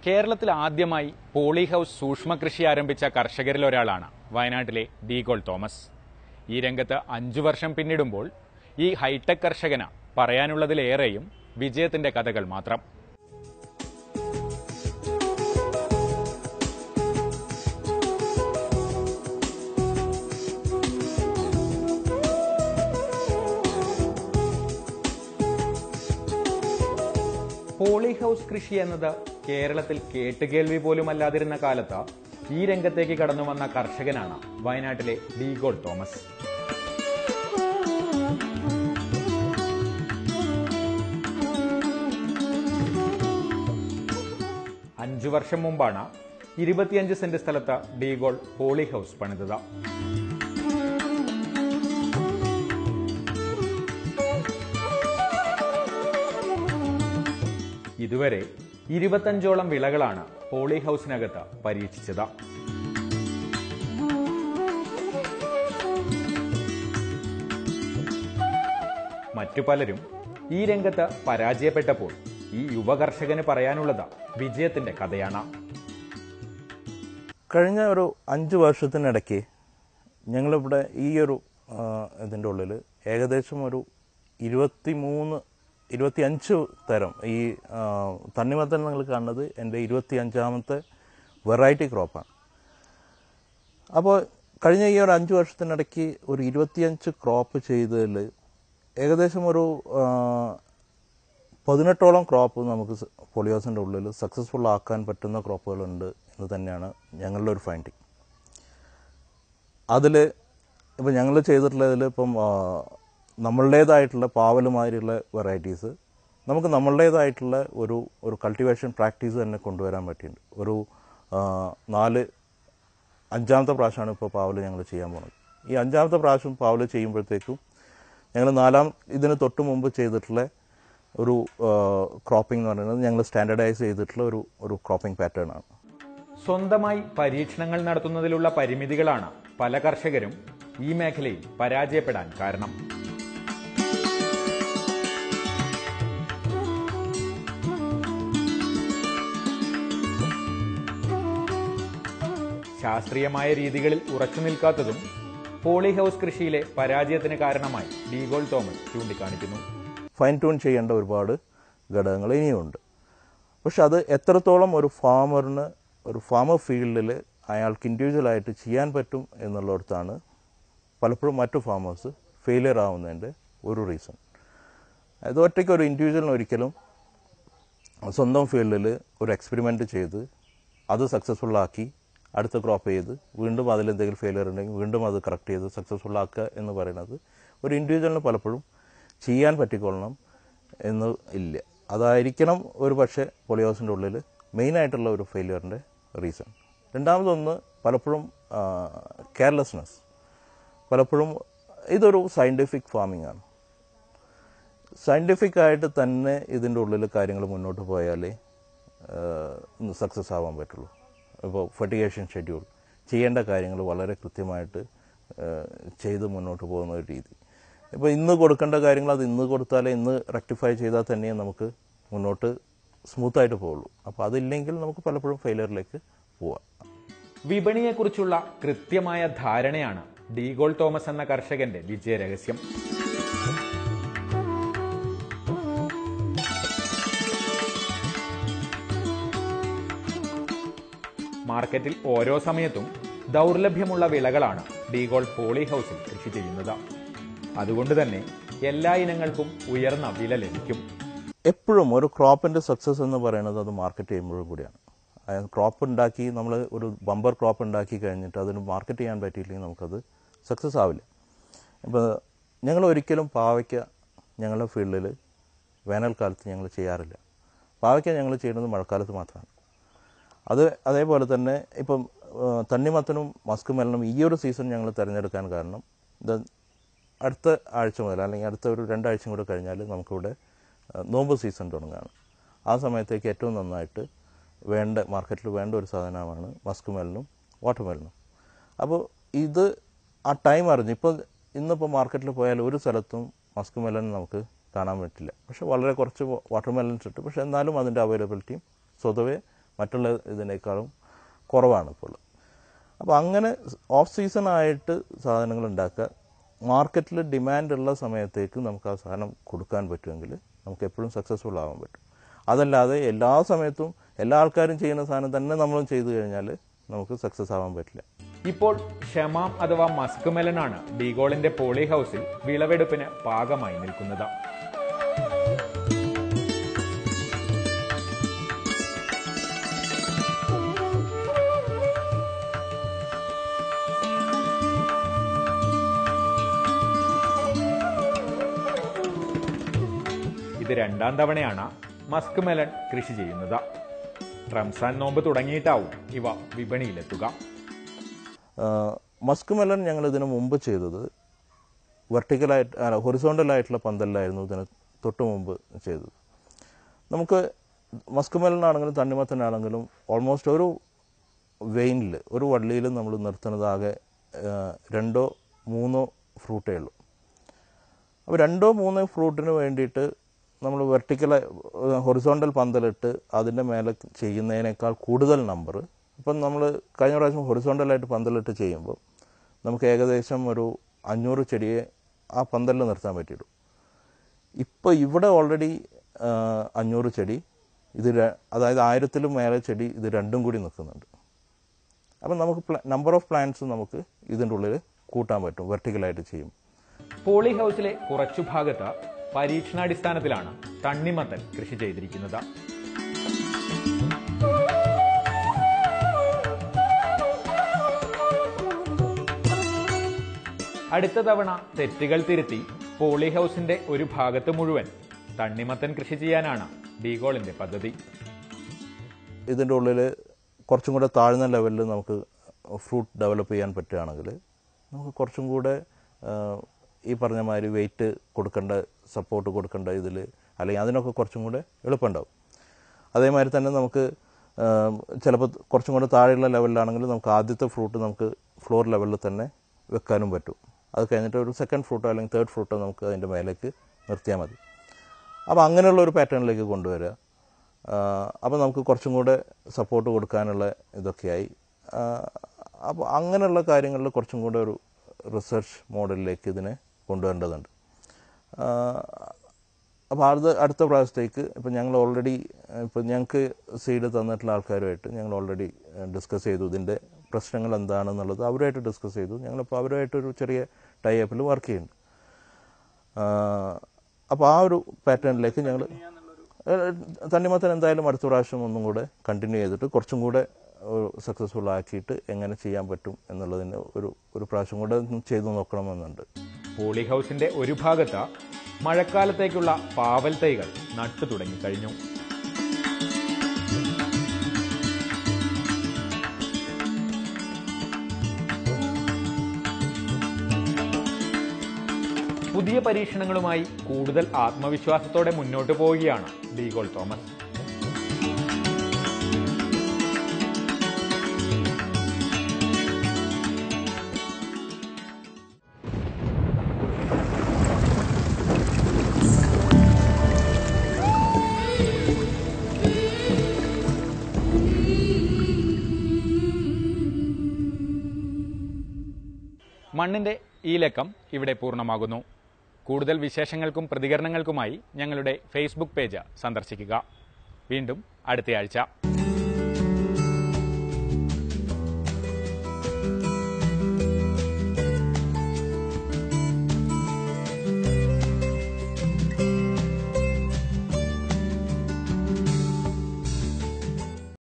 കേരളത്തിൽ ആദ്യമായി poly house സൂക്ഷ്മകൃഷി ആരംഭിച്ച കർഷകരിൽ ഒരാളാണ് വയനാട്ടിലെ ഡീഗോൾ തോമസ്. ഈ രംഗത്ത് 5 വർഷം പിന്നിടുമ്പോൾ ഈ ഹൈടെക് കർഷകന് പറയാനുള്ളതിലേറെയും വിജയത്തിന്റെ കഥകൾ മാത്രം. പോളി ഹൗസ് കൃഷി എന്നത് കേരളത്തിൽ കേട്ടുകേൾവി പോലും അല്ലാതിരുന്ന കാലത്ത് ഈ രംഗത്തേക്ക് കടന്നു വന്ന കർഷകനാണ് വയനാട്ടിലെ ഡീഗോൾ തോമസ്. അഞ്ചു വർഷം മുമ്പാണ് 25 സെന്റ് സ്ഥലത്ത് ഡീഗോൾ പോളി ഹൗസ് പണിതത്. ഇതുവരെ 25ഓളം വിളകളാണ് പോളി ഹൗസിനകത്ത് പരീക്ഷിച്ചത്. മറ്റു പലരും ഈ രംഗത്ത് പരാജയപ്പെട്ടപ്പോൾ ഈ യുവകർഷകന് പറയാനുള്ളത് വിജയത്തിന്റെ കഥയാണ്. കഴിഞ്ഞ ഒരു 5 വർഷത്തിനിടയ്ക്ക് ഞങ്ങളിവിടെ ഈ ഒരു ഇതിൻ്റെ ഉള്ളിൽ ഏകദേശം ഒരു 25 തരം ഈ തണ്ണിമത്തൻ നിങ്ങൾ കാണുന്നത് എൻ്റെ 25ാമത്തെ വെറൈറ്റി ക്രോപ്പാണ്. അപ്പോൾ കഴിഞ്ഞ ഈ ഒരു 5 വർഷത്തിനിടയ്ക്ക് ഒരു 25 ക്രോപ്പ് ചെയ്തതിൽ ഏകദേശം ഒരു 18ഓളം ക്രോപ്പ് നമുക്ക് പോളി ഹൗസിൻ്റെ ഉള്ളിൽ സക്സസ്ഫുൾ ആക്കാൻ പറ്റുന്ന ക്രോപ്പുകളുണ്ട് എന്ന് തന്നെയാണ് ഞങ്ങളുടെ ഒരു ഫൈൻഡിങ്. അതിൽ ഇപ്പം ഞങ്ങൾ ചെയ്തിട്ടുള്ളതിൽ ഇപ്പം നമ്മളുടേതായിട്ടുള്ള പാവലുമാതിരിയുള്ള വെറൈറ്റീസ് നമുക്ക് നമ്മളുടേതായിട്ടുള്ള ഒരു കൾട്ടിവേഷൻ പ്രാക്ടീസ് തന്നെ കൊണ്ടുവരാൻ പറ്റിയിട്ടുണ്ട്. ഒരു 5ാമത്തെ പ്രാവശ്യമാണ് ഇപ്പോൾ പാവല് ഞങ്ങൾ ചെയ്യാൻ പോകുന്നത്. ഈ 5ാമത്തെ പ്രാവശ്യം പാവല് ചെയ്യുമ്പോഴത്തേക്കും ഞങ്ങൾ 4ാം ഇതിന് തൊട്ട് മുമ്പ് ചെയ്തിട്ടുള്ള ഒരു ക്രോപ്പിംഗ് എന്ന് പറയുന്നത് ഞങ്ങൾ സ്റ്റാൻഡർഡൈസ് ചെയ്തിട്ടുള്ള ഒരു ക്രോപ്പിംഗ് പാറ്റേൺ ആണ്. സ്വന്തമായി പരീക്ഷണങ്ങൾ നടത്തുന്നതിലുള്ള പരിമിതികളാണ് പല കർഷകരും ഈ മേഖലയിൽ പരാജയപ്പെടാൻ കാരണം. ശാസ്ത്രീയമായ രീതികളിൽ ഉറച്ചു നിൽക്കാത്തതും പോളി ഹൗസ് കൃഷിയിലെ പരാജയത്തിന് കാരണമായി ഡീഗോൾ തോമസ് ചൂണ്ടിക്കാണിക്കുന്നു. ഫൈൻ ട്യൂൺ ചെയ്യേണ്ട ഒരുപാട് ഘടകങ്ങൾ ഇനിയുമുണ്ട്. പക്ഷെ അത് എത്രത്തോളം ഒരു ഫാമർ ഫീൽഡിൽ അയാൾക്ക് ഇൻഡിവിജ്വലായിട്ട് ചെയ്യാൻ പറ്റും എന്നുള്ളിടത്താണ് പലപ്പോഴും മറ്റു ഫാമേഴ്സ് ഫെയിലിയർ ആവുന്നതിൻ്റെ ഒരു റീസൺ. അത് ഒറ്റയ്ക്ക് ഒരു ഇൻഡിവിജ്വലിന് ഒരിക്കലും സ്വന്തം ഫീൽഡിൽ ഒരു എക്സ്പെരിമെൻറ്റ് ചെയ്ത് അത് സക്സസ്ഫുള്ളാക്കി അടുത്ത ക്രോപ്പ് ചെയ്ത് വീണ്ടും അതിലെന്തെങ്കിലും ഫെയിലിയർ ഉണ്ടെങ്കിൽ വീണ്ടും അത് കറക്റ്റ് ചെയ്ത് സക്സസ്ഫുൾ ആക്കുക എന്ന് പറയുന്നത് ഒരു ഇൻഡിവിജ്വലിന് പലപ്പോഴും ചെയ്യാൻ പറ്റിക്കൊള്ളണം എന്ന് ഇല്ല. അതായിരിക്കണം ഒരു പക്ഷേ പോളി ഹൗസിൻ്റെ ഉള്ളിൽ മെയിനായിട്ടുള്ള ഒരു ഫെയിലിയറിൻ്റെ റീസൺ. രണ്ടാമതൊന്ന് പലപ്പോഴും കെയർലെസ്നെസ്. പലപ്പോഴും ഇതൊരു സയൻറ്റിഫിക് ഫാമിംഗ് ആണ്. സയൻറ്റിഫിക്കായിട്ട് തന്നെ ഇതിൻ്റെ ഉള്ളിൽ കാര്യങ്ങൾ മുന്നോട്ട് പോയാലേ സക്സസ് ആവാൻ പറ്റുള്ളൂ. ഇപ്പോൾ ഫെർട്ടിഗേഷൻ ഷെഡ്യൂൾ ചെയ്യേണ്ട കാര്യങ്ങൾ വളരെ കൃത്യമായിട്ട് ചെയ്ത് മുന്നോട്ട് പോകുന്ന ഒരു രീതി. ഇപ്പോൾ ഇന്ന് കൊടുക്കേണ്ട കാര്യങ്ങൾ അത് ഇന്ന് കൊടുത്താലേ ഇന്ന് റെക്ടിഫൈ ചെയ്താൽ തന്നെ നമുക്ക് മുന്നോട്ട് സ്മൂത്തായിട്ട് പോകുള്ളൂ. അപ്പോൾ അതില്ലെങ്കിൽ നമുക്ക് പലപ്പോഴും ഫെയിലിയറിലേക്ക് പോവാം. വിപണിയെക്കുറിച്ചുള്ള കൃത്യമായ ധാരണയാണ് ഡീഗോൾ തോമസ് എന്ന കർഷകന്റെ വിജയരഹസ്യം. മാർക്കറ്റിൽ ഓരോ സമയത്തും ദൗർലഭ്യമുള്ള വിളകളാണ് ഡീഗോൾ പോളി ഹൗസിൽ കൃഷി ചെയ്യുന്നത്. അതുകൊണ്ട് തന്നെ എല്ലാ ഇനങ്ങൾക്കും ഉയർന്ന വില ലഭിക്കും. എപ്പോഴും ഒരു ക്രോപ്പിൻ്റെ സക്സസ് എന്ന് പറയുന്നത് അത് മാർക്കറ്റ് ചെയ്യുമ്പോഴും കൂടിയാണ്. ക്രോപ്പ് ഉണ്ടാക്കി നമ്മൾ ഒരു ബമ്പർ ക്രോപ്പ് ഉണ്ടാക്കി കഴിഞ്ഞിട്ട് അതിന് മാർക്കറ്റ് ചെയ്യാൻ പറ്റിയില്ലെങ്കിൽ നമുക്കത് സക്സസ് ആവില്ല. ഇപ്പോൾ ഞങ്ങൾ ഒരിക്കലും പാവയ്ക്ക ഞങ്ങളുടെ ഫീൽഡിൽ വേനൽക്കാലത്ത് ഞങ്ങൾ ചെയ്യാറില്ല. പാവയ്ക്ക ഞങ്ങൾ ചെയ്യുന്നത് മഴക്കാലത്ത് മാത്രമാണ്. അതേപോലെ തന്നെ ഇപ്പം തണ്ണിമത്തനും മസ്ക് മെലനും ഈ ഒരു സീസൺ ഞങ്ങൾ തിരഞ്ഞെടുക്കാൻ കാരണം അടുത്ത ആഴ്ച മുതൽ അല്ലെങ്കിൽ അടുത്ത ഒരു 2 ആഴ്ചയും കൂടെ കഴിഞ്ഞാൽ നമുക്കിവിടെ നോമ്പ് സീസൺ തുടങ്ങുകയാണ്. ആ സമയത്തേക്ക് ഏറ്റവും നന്നായിട്ട് മാർക്കറ്റിൽ വേണ്ട ഒരു സാധനമാണ് മസ്ക് മെലനും വാട്ടർമെലനും. അപ്പോൾ ഇത് ആ ടൈം അറിഞ്ഞ് ഇന്നിപ്പോൾ മാർക്കറ്റിൽ പോയാൽ ഒരു സ്ഥലത്തും മസ്ക് മെലൻ നമുക്ക് കാണാൻ പറ്റില്ല. പക്ഷെ വളരെ കുറച്ച് വാട്ടർമെലൻസ് ഉണ്ട്. പക്ഷെ എന്നാലും അതിൻ്റെ അവൈലബിലിറ്റിയും സ്വതവേ മറ്റുള്ള ഇതിനേക്കാളും കുറവാണ് ഇപ്പോൾ. അപ്പോൾ അങ്ങനെ ഓഫ് സീസണായിട്ട് സാധനങ്ങൾ ഉണ്ടാക്കുക, മാർക്കറ്റിൽ ഡിമാൻഡുള്ള സമയത്തേക്ക് നമുക്ക് ആ സാധനം കൊടുക്കാൻ പറ്റുമെങ്കിൽ നമുക്ക് എപ്പോഴും സക്സസ്ഫുൾ ആവാൻ പറ്റും. അതല്ലാതെ എല്ലാ സമയത്തും എല്ലാ ആൾക്കാരും ചെയ്യുന്ന സാധനം തന്നെ നമ്മളും ചെയ്തു കഴിഞ്ഞാൽ നമുക്ക് സക്സസ് ആവാൻ പറ്റില്ല. ഇപ്പോൾ ഷമാം അഥവാ മസ്ക് മെലനാണ് ഡീഗോളിന്റെ പോളി ഹൗസിൽ വിളവെടുപ്പിന് പാകമായി നിൽക്കുന്നത്. ഇത് 2ാം തവണയാണ് മസ്ക് മെലൺ കൃഷി ചെയ്യുന്നത്. റംസാൻ നോമ്പ് തുടങ്ങിയിട്ടാവും ഇവ വിപണിയിലെത്തുക. മസ്ക് മെലൺ ഞങ്ങൾ ഇതിനു മുമ്പ് ചെയ്തത് ഹൊറിസോണ്ടലായിട്ടുള്ള പന്തലിലായിരുന്നു ഇതിന് തൊട്ട് മുമ്പ് ചെയ്തത്. നമുക്ക് മസ്ക് മെലൺ ആണെങ്കിലും തണ്ണിമത്തനാണെങ്കിലും ഓൾമോസ്റ്റ് ഒരു വെയിനിൽ ഒരു വള്ളിയിലും നമ്മൾ നിർത്തുന്നത് ആകെ 2 or 3 ഫ്രൂട്ടേ ഉള്ളൂ. അപ്പോൾ 2 or 3 ഫ്രൂട്ടിന് വേണ്ടിയിട്ട് നമ്മൾ ഹൊറിസോണ്ടൽ പന്തലിട്ട് അതിൻ്റെ മേലെ ചെയ്യുന്നതിനേക്കാൾ കൂടുതൽ നമ്പർ, ഇപ്പം നമ്മൾ കഴിഞ്ഞ പ്രാവശ്യം ഹൊറിസോണ്ടലായിട്ട് പന്തലിട്ട് ചെയ്യുമ്പോൾ നമുക്ക് ഏകദേശം ഒരു 500 ചെടിയെ ആ പന്തലിൽ നിർത്താൻ പറ്റിയിട്ടു. ഇപ്പോൾ ഇവിടെ ഓൾറെഡി 500 ചെടി, അതായത് 1000-ലും മേലെ ചെടി ഇത് രണ്ടും കൂടി നിൽക്കുന്നുണ്ട്. അപ്പം നമുക്ക് നമ്പർ ഓഫ് പ്ലാന്റ്സ് നമുക്ക് ഇതിൻ്റെ ഉള്ളിൽ കൂട്ടാൻ പറ്റും വെർട്ടിക്കലായിട്ട് ചെയ്യും. പോളി ഹൗസിലെ കുറച്ചു ഭാഗത്ത് പരീക്ഷണാടിസ്ഥാനത്തിലാണ് തണ്ണിമത്തൻ കൃഷി ചെയ്തിരിക്കുന്നത്. അടുത്ത തവണ തെറ്റുകൾ തിരുത്തി പോളി ഹൗസിന്റെ ഒരു ഭാഗത്ത് മുഴുവൻ തണ്ണിമത്തൻ കൃഷി ചെയ്യാനാണ് ഡീഗോളിന്റെ പദ്ധതി. ഇതിൻ്റെ ഉള്ളിൽ കുറച്ചും കൂടെ താഴ്ന്ന ലെവലിൽ നമുക്ക് ഫ്രൂട്ട് ഡെവലപ്പ് ചെയ്യാൻ പറ്റുകയാണെങ്കിൽ നമുക്ക് കുറച്ചും കൂടെ ഈ പറഞ്ഞ മാതിരി വെയിറ്റ് കൊടുക്കേണ്ട, സപ്പോർട്ട് കൊടുക്കേണ്ട ഇതിൽ അല്ലെങ്കിൽ അതിനൊക്കെ കുറച്ചും കൂടെ എളുപ്പമുണ്ടാവും. അതേമാതിരി തന്നെ നമുക്ക് ചിലപ്പോൾ കുറച്ചും കൂടെ താഴെയുള്ള ലെവലിലാണെങ്കിൽ നമുക്ക് ആദ്യത്തെ ഫ്രൂട്ട് നമുക്ക് ഫ്ലോർ ലെവലിൽ തന്നെ വെക്കാനും പറ്റും. അത് കഴിഞ്ഞിട്ട് ഒരു 2nd ഫ്രൂട്ടോ അല്ലെങ്കിൽ 3rd ഫ്രൂട്ടോ നമുക്ക് അതിൻ്റെ മേലേക്ക് നിർത്തിയാൽ മതി. അപ്പോൾ അങ്ങനെയുള്ള ഒരു പാറ്റേണിലേക്ക് കൊണ്ടുവരിക. അപ്പോൾ നമുക്ക് കുറച്ചും കൂടെ സപ്പോർട്ട് കൊടുക്കാനുള്ള ഇതൊക്കെയായി. അപ്പോൾ അങ്ങനെയുള്ള കാര്യങ്ങളിൽ കുറച്ചും കൂടെ ഒരു റിസർച്ച് മോഡലിലേക്ക് ഇതിനെ കൊണ്ടുവരേണ്ടതുണ്ട്. അപ്പോൾ അടുത്ത പ്രാവശ്യത്തേക്ക് ഇപ്പം ഞങ്ങൾ ഓൾറെഡി ഞങ്ങൾക്ക് സീഡ് തന്നിട്ടുള്ള ആൾക്കാരുമായിട്ട് ഞങ്ങൾ ഓൾറെഡി ഡിസ്കസ് ചെയ്തു. ഇതിൻ്റെ പ്രശ്നങ്ങൾ എന്താണെന്നുള്ളത് അവരുമായിട്ട് ഡിസ്കസ് ചെയ്തു. ഞങ്ങളിപ്പോൾ അവരുമായിട്ടൊരു ചെറിയ ടൈ-അപ്പിൽ വർക്ക് ചെയ്യുന്നുണ്ട്. അപ്പോൾ ആ ഒരു പാറ്റേണിലേക്ക് ഞങ്ങൾ തണ്ണിമത്തൻ എന്തായാലും അടുത്ത പ്രാവശ്യം ഒന്നും കൂടെ കണ്ടിന്യൂ ചെയ്തിട്ട് കുറച്ചും കൂടെ സക്സസ്ഫുൾ ആക്കിയിട്ട് എങ്ങനെ ചെയ്യാൻ പറ്റും എന്നുള്ളതിന് ഒരു പ്രാവശ്യം കൂടെ ചെയ്തു നോക്കണമെന്നുണ്ട്. പോളി ഹൗസിന്റെ ഒരു ഭാഗത്ത് മഴക്കാലത്തേക്കുള്ള പാവൽ തൈകൾ നട്ടു തുടങ്ങിക്കഴിഞ്ഞു. പുതിയ പരീക്ഷണങ്ങളുമായി കൂടുതൽ ആത്മവിശ്വാസത്തോടെ മുന്നോട്ട് പോവുകയാണ് ഡീഗോൾ തോമസ്. മണ്ണിന്റെ ഈ ലക്കം ഇവിടെ പൂർണ്ണമാകുന്നു. കൂടുതൽ വിശേഷങ്ങൾക്കും പ്രതികരണങ്ങൾക്കുമായി ഞങ്ങളുടെ ഫേസ്ബുക്ക് പേജ് സന്ദർശിക്കുക. വീണ്ടും അടുത്തയാഴ്ച.